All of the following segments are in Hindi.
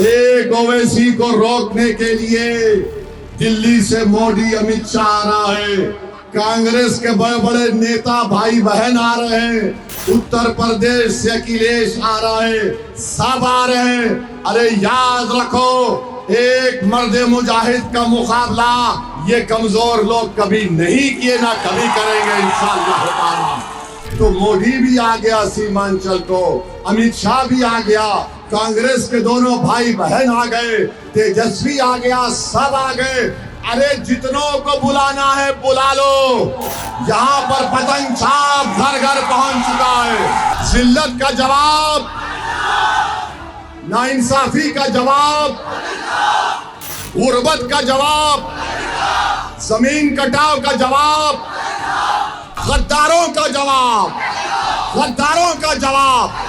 एक ओवैसी को रोकने के लिए दिल्ली से मोदी अमित शाह आ रहा है, कांग्रेस के बड़े बड़े नेता भाई बहन आ रहे हैं, उत्तर प्रदेश से अखिलेश आ रहा है, सब आ रहे हैं। अरे याद रखो, एक मर्द मुजाहिद का मुकाबला ये कमजोर लोग कभी नहीं किए, ना कभी करेंगे इंशाअल्लाह ताला। तो मोदी भी आ गया सीमांचल को, अमित शाह भी आ गया, कांग्रेस के दोनों भाई बहन आ गए, तेजस्वी आ गया, सब आ गए। अरे जितनों को बुलाना है बुला लो। यहाँ पर पतंग छाप घर घर पहुंच चुका है। जिल्लत का जवाब, नाइंसाफी का जवाब, गुर्बत का जवाब, जमीन कटाव का जवाब, गद्दारों का जवाब, गद्दारों का जवाब।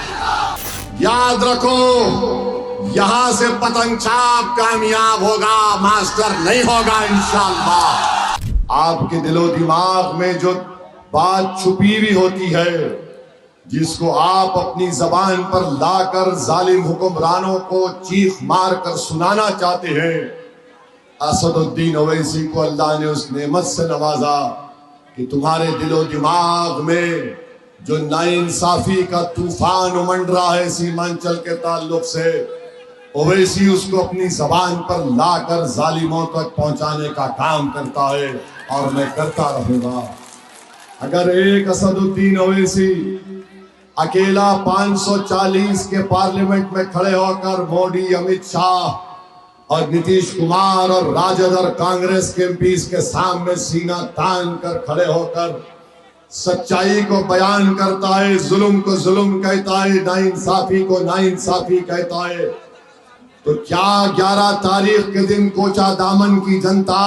याद रखो, यहां से पतंग छाप कामयाब होगा, मास्टर नहीं होगा इंशाअल्लाह। आपके दिलो दिमाग में जो बात छुपी हुई होती है, जिसको आप अपनी जबान पर लाकर जालिम हुक्मरानों को चीख मार कर सुनाना चाहते हैं, असदुद्दीन ओवैसी को अल्लाह ने उस नेमत से नवाजा कि तुम्हारे दिलो दिमाग में जो नाइंसाफी का तूफान उमड़ रहा है सीमांचल के ताल्लुक से, ओवैसी उसको अपनी जबान पर लाकर जालिमों तक पहुंचाने का काम करता है और मैं करता रहूंगा। अगर एक असदुद्दीन ओवैसी अकेला 540 के पार्लियामेंट में खड़े होकर मोदी, अमित शाह और नीतीश कुमार और राजद और कांग्रेस के एमपीज के सामने सीना तान कर खड़े होकर सच्चाई को बयान करता है, जुल्म को जुल्म कहता है, नाइंसाफी को नाइंसाफी कहता है, तो क्या 11 तारीख के दिन कोचा दामन की जनता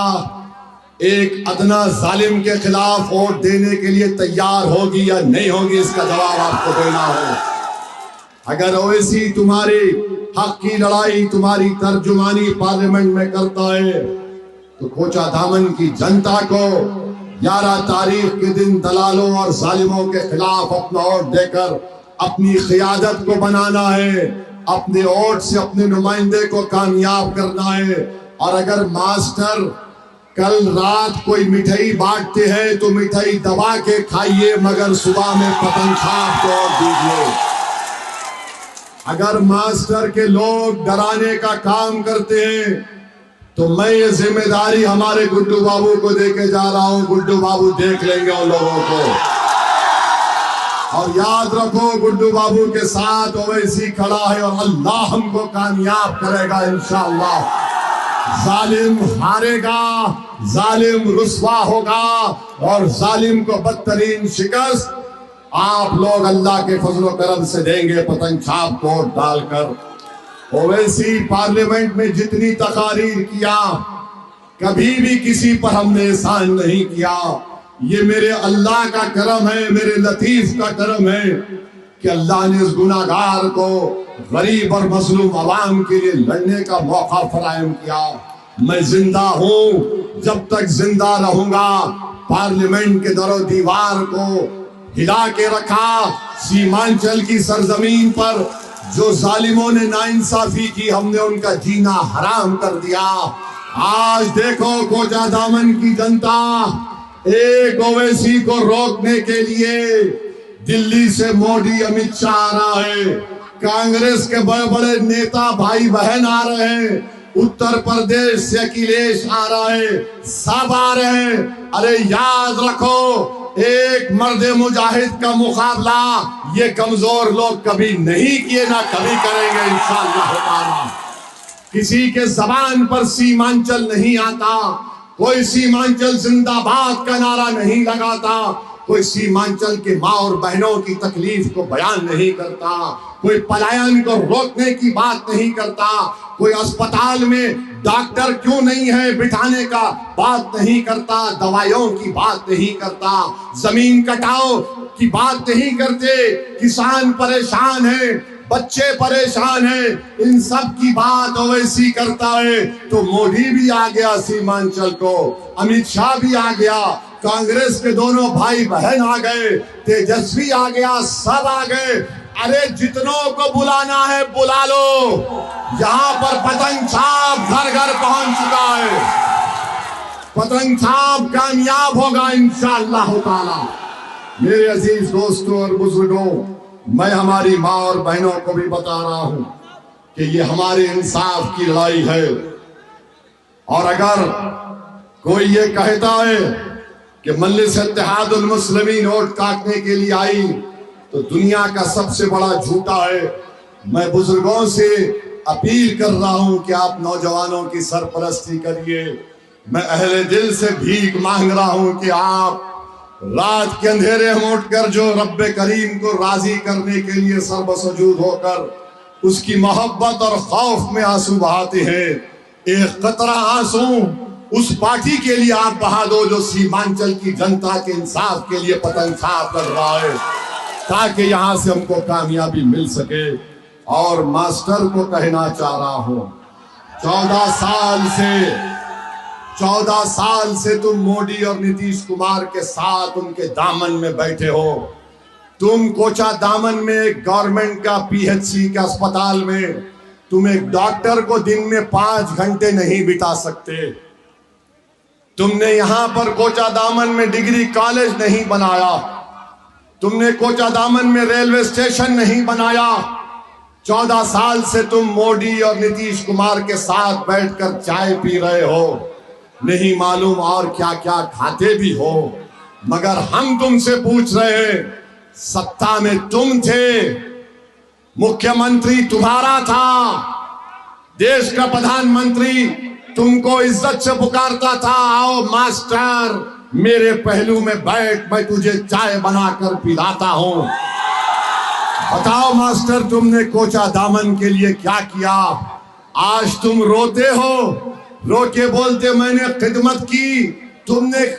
एक अदना जालिम के खिलाफ वोट देने के लिए तैयार होगी या नहीं होगी? इसका जवाब आपको देना है। अगर ओवैसी तुम्हारी हक की लड़ाई, तुम्हारी तर्जुमानी पार्लियामेंट में करता है, तो कोचा दामन की जनता को 11 तारीख के दिन दलालों और जालिमों के खिलाफ अपना वोट देकर अपनी क़ियादत को बनाना है, अपने वोट से अपने नुमाइंदे को कामयाब करना है। और अगर मास्टर कल रात कोई मिठाई बांटते हैं तो मिठाई दबा के खाइए, मगर सुबह में पतंग छाप को वोट दीजिए। अगर मास्टर के लोग डराने का काम करते हैं तो मैं ये जिम्मेदारी हमारे गुड्डू बाबू को देके जा रहा हूं। गुड्डू बाबू देख लेंगे उन लोगों को। और याद रखो, गुड्डू बाबू के साथ ओवैसी खड़ा है और अल्लाह हमको कामयाब करेगा इंशाअल्लाह। जालिम हारेगा, जालिम रुस्वा होगा और जालिम को बदतरीन शिकस्त आप लोग अल्लाह के फजलो करम से देंगे पतंग छाप को डालकर। ओवैसी पार्लियामेंट में जितनी तकारीर किया, कभी भी किसी पर हमने एहसान नहीं किया। ये मेरे अल्लाह का करम है, मेरे लतीफ का करम है कि अल्लाह ने इस गुनाहगार को गरीब और मजलूम अवाम के लिए लड़ने का मौका फराहम किया। मैं जिंदा हूं, जब तक जिंदा रहूंगा पार्लियामेंट के दरो दीवार को हिला के रखा। सीमांचल की सरजमीन पर जो जालिमों ने नाइंसाफी की, हमने उनका जीना हराम कर दिया। आज देखो, कोचा दामन की जनता एक ओवैसी को रोकने के लिए दिल्ली से मोदी, अमित शाह आ रहा है, कांग्रेस के बड़े बड़े नेता भाई बहन आ रहे हैं, उत्तर प्रदेश से अखिलेश आ रहा है, सब आ रहे हैं। अरे याद रखो, एक मर्द मुजाहिद का मुकाबला ये कमजोर लोग कभी नहीं किए, ना कभी करेंगे इंशाअल्लाह ताला। किसी के जबान पर सीमांचल नहीं आता, कोई सीमांचल जिंदाबाद का नारा नहीं लगाता, कोई सीमांचल के माँ और बहनों की तकलीफ को बयान नहीं करता, कोई पलायन को रोकने की बात नहीं करता, कोई अस्पताल में डॉक्टर क्यों नहीं है बिठाने का बात नहीं करता, दवाइयों की बात नहीं करता, जमीन कटाओ की बात नहीं करते, किसान परेशान है, बच्चे परेशान हैं, इन सब की बात ओवैसी करता है। तो मोदी भी आ गया सीमांचल को, अमित शाह भी आ गया, कांग्रेस के दोनों भाई बहन आ गए, तेजस्वी आ गया, सब आ गए। अरे जितनों को बुलाना है बुला लो, यहां पर पतंग छाप घर घर पहुंच चुका है। पतंग छाप कामयाब होगा इंशाअल्लाह ताला। मेरे अजीज दोस्तों और बुजुर्गों, मैं हमारी माँ और बहनों को भी बता रहा हूं कि ये हमारे इंसाफ की लड़ाई है। और अगर कोई ये कहता है कि मजलिस इत्तेहादुल मुस्लिमीन वोट काटने के लिए आई, तो दुनिया का सबसे बड़ा झूठा है। मैं बुजुर्गों से अपील कर रहा हूं कि आप नौजवानों की सरपरस्ती करिए। मैं अहले दिल से भीख मांग रहा हूं कि आप रात के अंधेरे में उठकर जो रब्बे करीम को राजी करने के लिए सर्वसजूद होकर उसकी मोहब्बत और खौफ में आंसू बहाते हैं, एक कतरा आंसू उस पार्टी के लिए आप बहा दो जो सीमांचल की जनता के इंसाफ के लिए पतंग छाप कर रहा है, ताकि यहां से हमको कामयाबी मिल सके। और मास्टर को कहना चाह रहा हूं, 14 साल से तुम मोदी और नीतीश कुमार के साथ उनके दामन में बैठे हो। तुम कोचा दामन में एक गवर्नमेंट का पीएचसी का अस्पताल में तुम एक डॉक्टर को दिन में 5 घंटे नहीं बिता सकते। तुमने यहां पर कोचा दामन में डिग्री कॉलेज नहीं बनाया। तुमने कोचा दामन में रेलवे स्टेशन नहीं बनाया। 14 साल से तुम मोदी और नीतीश कुमार के साथ बैठकर चाय पी रहे हो, नहीं मालूम और क्या क्या खाते भी हो। मगर हम तुमसे पूछ रहे हैं, सत्ता में तुम थे, मुख्यमंत्री तुम्हारा था, देश का प्रधानमंत्री तुमको इज्जत से पुकारता था, आओ मास्टर मेरे पहलू में बैठ, मैं तुझे चाय बनाकर पिलाता हूं। बताओ मास्टर, तुमने कोचा दामन के लिए क्या किया? आज तुम रोते हो, रो के बोलते मैंने खिदमत की। तुमने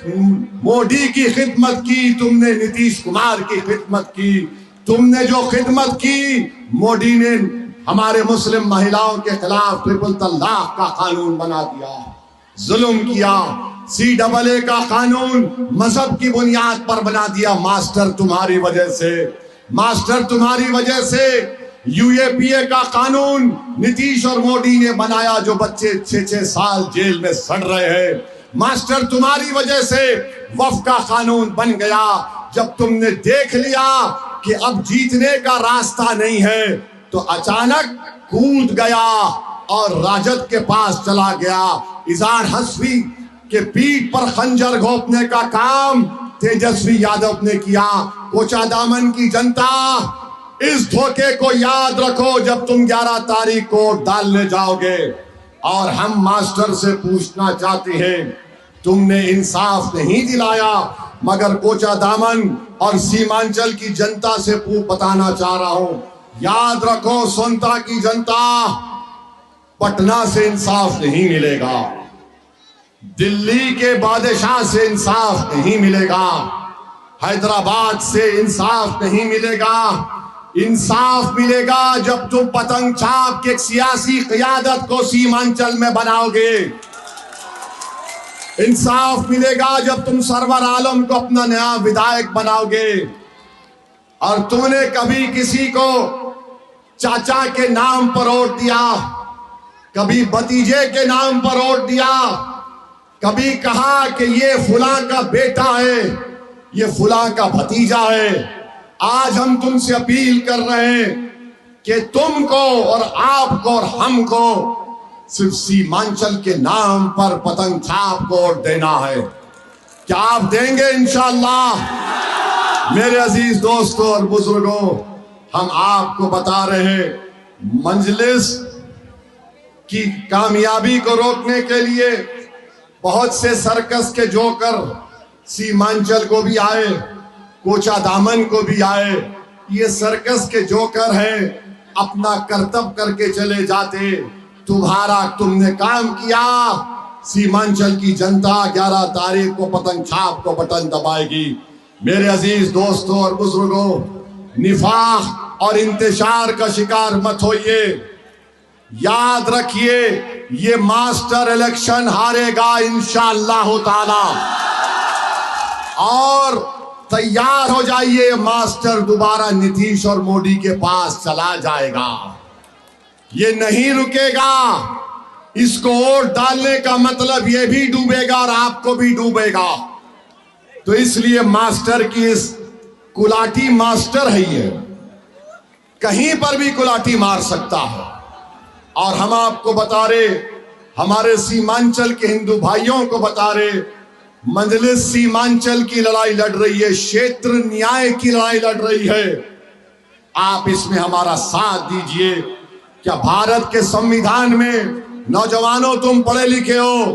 मोदी की खिदमत की, तुमने नीतीश कुमार की खिदमत की। तुमने जो खिदमत की, मोदी ने हमारे मुस्लिम महिलाओं के खिलाफ ट्रिपल तलाक का कानून बना दिया, जुल्म किया। CAA का कानून मजहब की बुनियाद पर बना दिया। मास्टर तुम्हारी वजह से, मास्टर तुम्हारी वजह से UAPA का कानून नीतीश और मोदी ने बनाया, जो बच्चे 6-6 साल जेल में सड़ रहे हैं। मास्टर तुम्हारी वजह से वक्फ का कानून बन गया। जब तुमने देख लिया कि अब जीतने का रास्ता नहीं है, तो अचानक कूद गया और राजद के पास चला गया। इजहार हस्बी के पीठ पर खंजर घोंपने का काम तेजस्वी यादव ने किया। कोचा दामन की जनता, इस धोखे को याद रखो जब तुम 11 तारीख को डालने जाओगे। और हम मास्टर से पूछना चाहते हैं, तुमने इंसाफ नहीं दिलाया, मगर कोचा दामन और सीमांचल की जनता से बताना चाह रहा हूं, याद रखो सोनता की जनता, पटना से इंसाफ नहीं मिलेगा, दिल्ली के बादशाह से इंसाफ नहीं मिलेगा, हैदराबाद से इंसाफ नहीं मिलेगा। इंसाफ मिलेगा जब तुम पतंग छाप के सियासी क़यादत को सीमांचल में बनाओगे। इंसाफ मिलेगा जब तुम सरवर आलम को अपना नया विधायक बनाओगे। और तुमने कभी किसी को चाचा के नाम पर वोट दिया, कभी भतीजे के नाम पर वोट दिया, कभी कहा कि ये फुला का बेटा है, ये फुला का भतीजा है। आज हम तुमसे अपील कर रहे हैं कि तुमको और आपको और हमको सिर्फ सीमांचल के नाम पर पतंग छाप को वोट देना है। क्या आप देंगे? इंशाअल्लाह। मेरे अजीज दोस्तों और बुजुर्गों, हम आपको बता रहे हैं, मजलिस की कामयाबी को रोकने के लिए बहुत से सर्कस के जोकर सीमांचल को भी आए, कोचा दामन को भी आए। ये सर्कस के जोकर हैं, अपना कर्तव्य करके चले जाते। तुमने काम किया, सीमांचल की जनता 11 तारीख को पतंग छाप को बटन दबाएगी। मेरे अजीज दोस्तों और बुजुर्गों, निफाक और इंतशार का शिकार मत होइए। याद रखिए, ये मास्टर इलेक्शन हारेगा इंशाअल्लाह ताला। और तैयार हो जाइए, मास्टर दोबारा नीतीश और मोदी के पास चला जाएगा। ये नहीं रुकेगा। इसको वोट डालने का मतलब ये भी डूबेगा और आपको भी डूबेगा। तो इसलिए मास्टर की इस कुलाटी मास्टर है, ये कहीं पर भी कुलाटी मार सकता है। और हम आपको बता रहे, हमारे सीमांचल के हिंदू भाइयों को बता रहे, मजलिस सीमांचल की लड़ाई लड़ रही है, क्षेत्र न्याय की लड़ाई लड़ रही है। आप इसमें हमारा साथ दीजिए। क्या भारत के संविधान में, नौजवानों तुम पढ़े लिखे हो,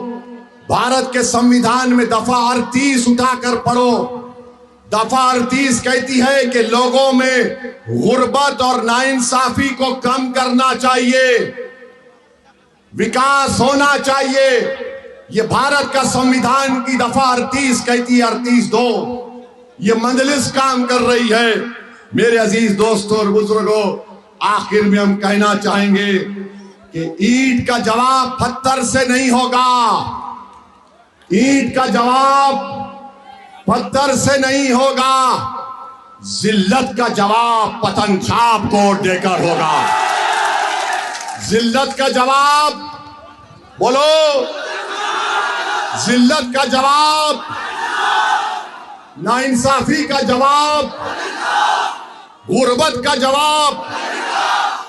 भारत के संविधान में दफा 38 उठाकर पढ़ो। दफा 38 कहती है कि लोगों में गुर्बत और नाइंसाफी को कम करना चाहिए, विकास होना चाहिए। ये भारत का संविधान की दफा 38 कहती है, 38(2). ये मजलिस काम कर रही है। मेरे अजीज दोस्तों और बुजुर्गों, आखिर में हम कहना चाहेंगे कि ईंट का जवाब पत्थर से नहीं होगा। ईंट का जवाब पत्थर से नहीं होगा। जिल्लत का जवाब पतंग छाप को देकर होगा। जिल्लत का जवाब बोलो, जिल्लत का जवाब, नाइंसाफी का जवाब, गुर्बत का जवाब,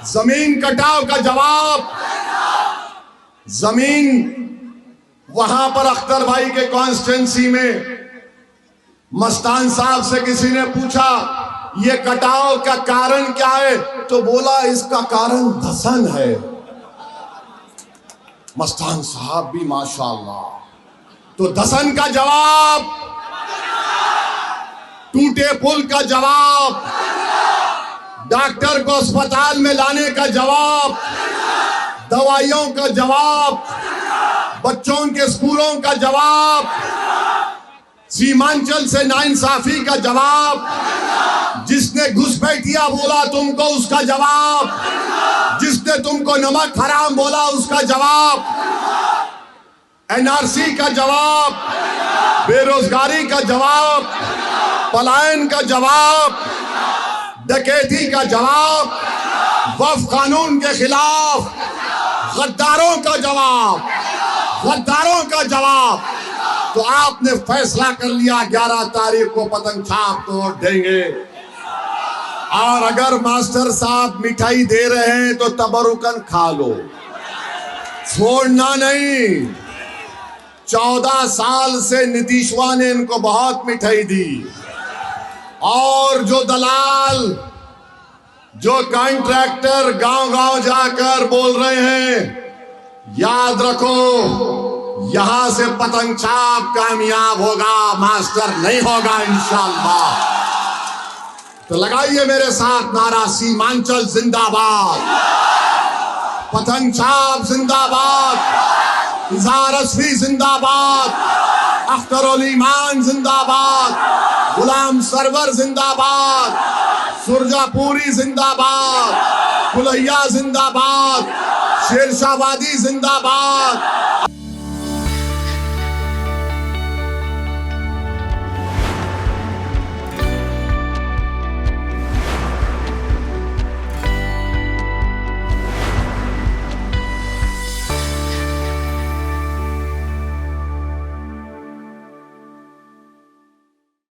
जमीन कटाव का जवाब। जमीन वहां पर अख्तर भाई के कॉन्स्टिट्यूंसी में मस्तान साहब से किसी ने पूछा ये कटाव का कारण क्या है, तो बोला इसका कारण धसन है। मस्तान साहब भी माशाअल्लाह। तो धसन का जवाब, टूटे पुल का जवाब, डॉक्टर को अस्पताल में लाने का जवाब, दवाइयों का जवाब, बच्चों के स्कूलों का जवाब, सीमांचल से नाइंसाफी का जवाब, जिसने घुसपैठिया बोला तुमको उसका जवाब, जिसने तुमको नमक हराम बोला उसका जवाब, एनआरसी का जवाब, बेरोजगारी का जवाब, पलायन का जवाब, डकैती का जवाब, वक्फ कानून के खिलाफ गद्दारों का जवाब, गद्दारों का जवाब। तो आपने फैसला कर लिया 11 तारीख को पतंग छाप तोड़ देंगे। और अगर मास्टर साहब मिठाई दे रहे हैं तो तबरुकन खा लो, छोड़ना नहीं। 14 साल से नीतीशवा ने इनको बहुत मिठाई दी। और जो दलाल, जो कॉन्ट्रैक्टर गांव-गांव जाकर बोल रहे हैं, याद रखो यहां से पतंग छाप कामयाब होगा, मास्टर नहीं होगा इंशाअल्लाह। तो लगाइए मेरे साथ नारा, सीमांचल जिंदाबाद, पतंग छाप जिंदाबाद, इजहार असफी जिंदाबाद, अख्तर उल ईमान जिंदाबाद, गुलाम सरवर जिंदाबाद, सुरजापुरी जिंदाबाद, कुलैया जिंदाबाद, शेरशाहवादी जिंदाबाद,